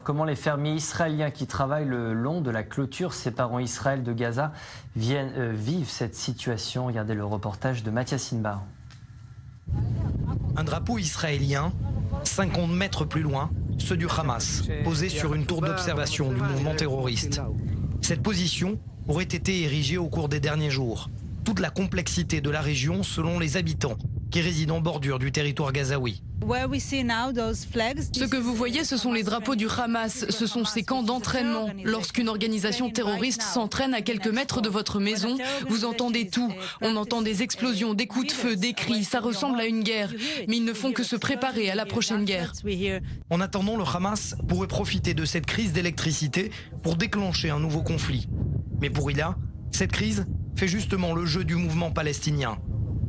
comment les israéliens qui travaillent le long de la clôture séparant Israël de Gaza vivent cette situation. Regardez le reportage de Mathias Inbar. Un drapeau israélien, 50 mètres plus loin, ceux du Hamas, posés sur une tour d'observation du mouvement terroriste. Cette position aurait été érigée au cours des derniers jours. Toute la complexité de la région selon les habitants qui résident en bordure du territoire gazaoui. Ce que vous voyez, ce sont les drapeaux du Hamas, ce sont ces camps d'entraînement. Lorsqu'une organisation terroriste s'entraîne à quelques mètres de votre maison, vous entendez tout. On entend des explosions, des coups de feu, des cris, ça ressemble à une guerre. Mais ils ne font que se préparer à la prochaine guerre. En attendant, le Hamas pourrait profiter de cette crise d'électricité pour déclencher un nouveau conflit. Mais pour Hila, cette crise fait justement le jeu du mouvement palestinien.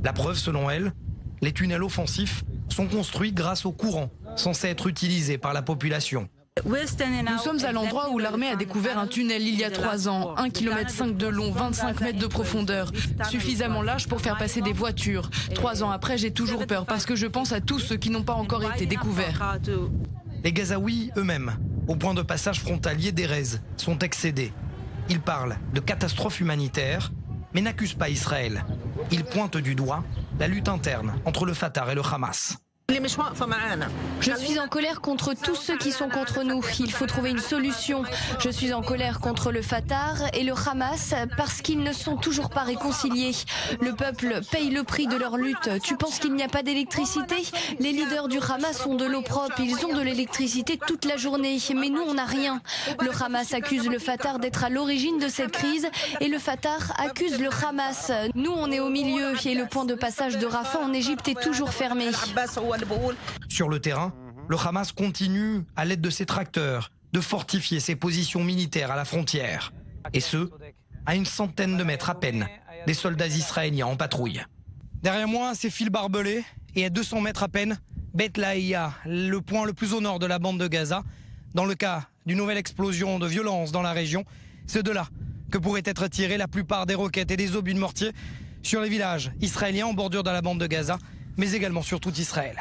La preuve, selon elle, les tunnels offensifs sont construits grâce au courant, censé être utilisé par la population. Nous sommes à l'endroit où l'armée a découvert un tunnel il y a 3 ans, 1,5 km de long, 25 mètres de profondeur, suffisamment large pour faire passer des voitures. 3 ans après, j'ai toujours peur parce que je pense à tous ceux qui n'ont pas encore été découverts. Les Gazaouis eux-mêmes, au point de passage frontalier d'Erez, sont excédés. Ils parlent de catastrophe humanitaire, mais n'accusent pas Israël. Ils pointent du doigt la lutte interne entre le Fatah et le Hamas. Je suis en colère contre tous ceux qui sont contre nous. Il faut trouver une solution. Je suis en colère contre le Fatah et le Hamas parce qu'ils ne sont toujours pas réconciliés. Le peuple paye le prix de leur lutte. Tu penses qu'il n'y a pas d'électricité? Les leaders du Hamas ont de l'eau propre. Ils ont de l'électricité toute la journée. Mais nous, on n'a rien. Le Hamas accuse le Fatah d'être à l'origine de cette crise et le Fatah accuse le Hamas. Nous, on est au milieu et le point de passage de Rafah en Égypte est toujours fermé. Sur le terrain, le Hamas continue, à l'aide de ses tracteurs, de fortifier ses positions militaires à la frontière. Et ce, à une centaine de mètres à peine des soldats israéliens en patrouille. Derrière moi, ces fils barbelés, et à 200 mètres à peine, Beth Laïa, le point le plus au nord de la bande de Gaza. Dans le cas d'une nouvelle explosion de violence dans la région, c'est de là que pourraient être tirées la plupart des roquettes et des obus de mortier sur les villages israéliens en bordure de la bande de Gaza, mais également sur tout Israël.